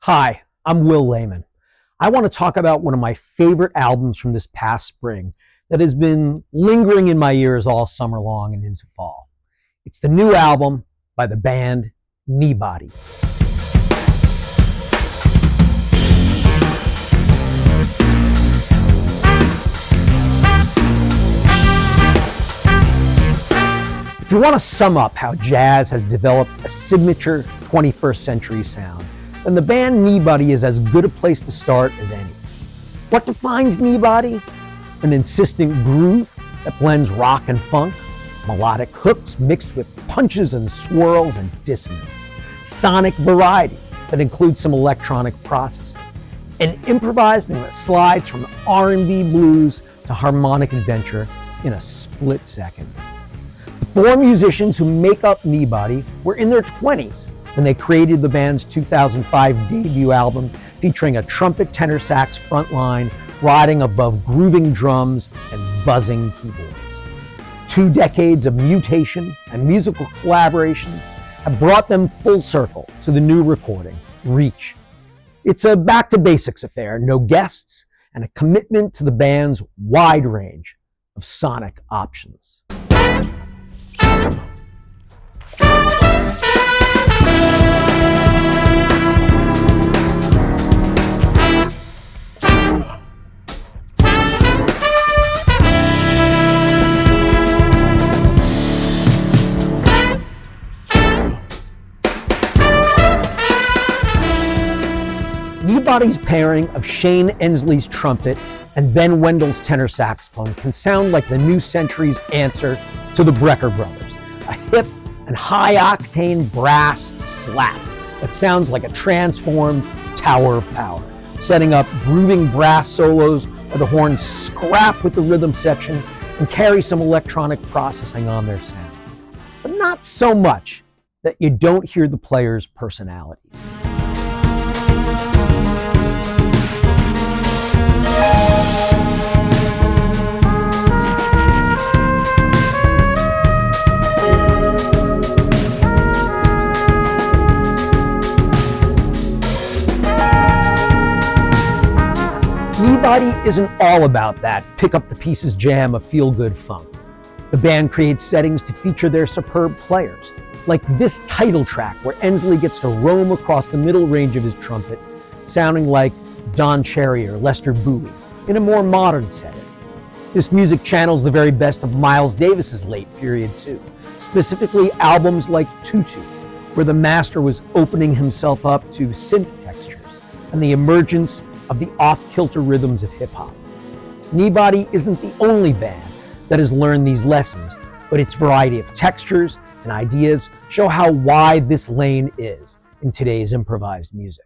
Hi, I'm Will Layman. I want to talk about one of my favorite albums from this past spring that has been lingering in my ears all summer long and into fall. It's the new album by the band Kneebody. If you want to sum up how jazz has developed a signature 21st century sound, then the band Kneebody is as good a place to start as any. What defines Kneebody? An insistent groove that blends rock and funk, melodic hooks mixed with punches and swirls and dissonance, sonic variety that includes some electronic processing, and improvising that slides from R&B blues to harmonic adventure in a split second. The four musicians who make up Kneebody were in their 20s when they created the band's 2005 debut album, featuring a trumpet tenor sax front line riding above grooving drums and buzzing keyboards. 2 decades of mutation and musical collaboration have brought them full circle to the new recording, Reach. It's a back-to-basics affair, no guests, and a commitment to the band's wide range of sonic options. Kneebody's pairing of Shane Ensley's trumpet and Ben Wendell's tenor saxophone can sound like the new century's answer to the Brecker brothers, a hip and high-octane brass slap that sounds like a transformed tower of power, setting up grooving brass solos where the horns scrap with the rhythm section and carry some electronic processing on their sound, but not so much that you don't hear the players' personalities. Kneebody isn't all about that pick-up-the-pieces jam of feel-good funk. The band creates settings to feature their superb players, like this title track where Ensley gets to roam across the middle range of his trumpet, sounding like Don Cherry or Lester Bowie in a more modern setting. This music channels the very best of Miles Davis's late period too, specifically albums like Tutu, where the master was opening himself up to synth textures and the emergence of the off-kilter rhythms of hip-hop. Kneebody isn't the only band that has learned these lessons, but its variety of textures and ideas show how wide this lane is in today's improvised music.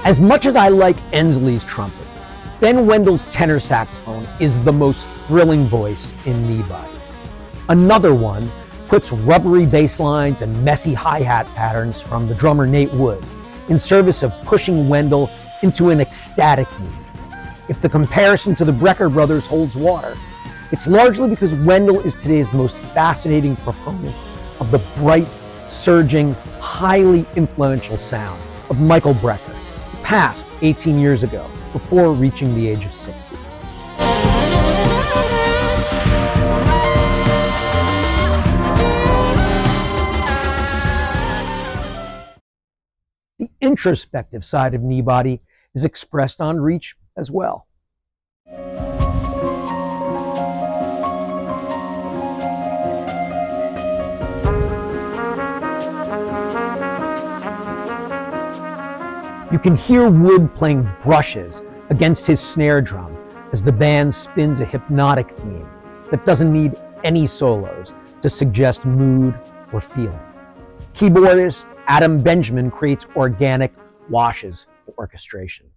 As much as I like Ensley's trumpet, Ben Wendell's tenor saxophone is the most thrilling voice in Kneebody. Another one puts rubbery bass lines and messy hi-hat patterns from the drummer Nate Wood in service of pushing Wendell into an ecstatic mood. If the comparison to the Brecker brothers holds water, it's largely because Wendell is today's most fascinating proponent of the bright, surging, highly influential sound of Michael Brecker, passed 18 years ago, before reaching the age of 60. The introspective side of Kneebody is expressed on Reach as well. You can hear Wood playing brushes against his snare drum as the band spins a hypnotic theme that doesn't need any solos to suggest mood or feeling. Keyboardist Adam Benjamin creates organic washes orchestration.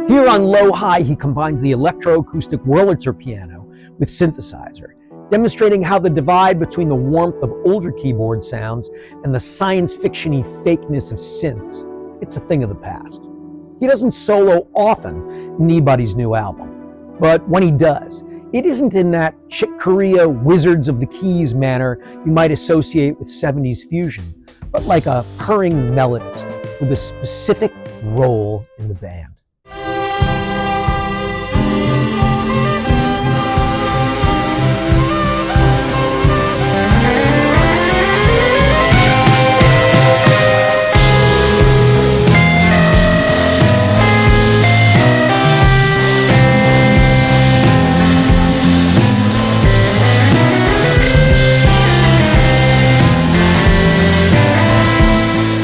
Here on Low-Hi, he combines the electroacoustic Wurlitzer piano with synthesizer, demonstrating how the divide between the warmth of older keyboard sounds and the science fiction-y fakeness of synths, it's a thing of the past. He doesn't solo often in Kneebody's new album, but when he does, it isn't in that Chick Corea Wizards of the Keys manner you might associate with 70s fusion, but like a purring melodist with a specific role in the band.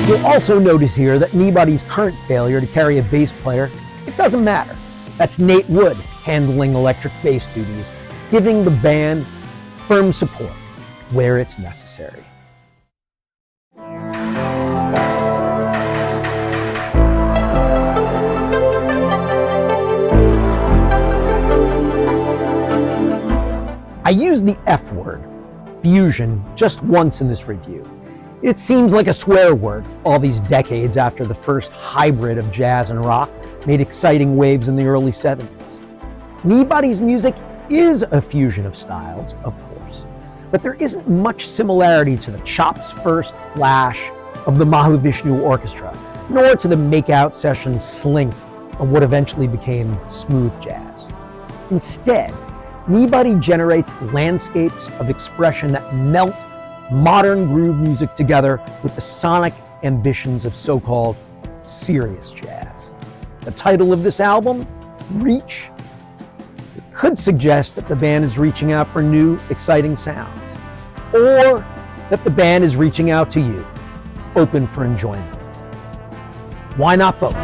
You'll also notice here that Kneebody's current failure to carry a bass player, it doesn't matter. That's Nate Wood handling electric bass duties, giving the band firm support where it's necessary. I used the F word, fusion, just once in this review. It seems like a swear word all these decades after the first hybrid of jazz and rock made exciting waves in the early 70s. Kneebody's music is a fusion of styles, of course, but there isn't much similarity to the chops first flash of the Mahavishnu Orchestra, nor to the makeout session slink of what eventually became smooth jazz. Instead, Kneebody generates landscapes of expression that melt modern groove music together with the sonic ambitions of so-called serious jazz. The title of this album, Reach, it could suggest that the band is reaching out for new, exciting sounds, or that the band is reaching out to you, open for enjoyment. Why not both?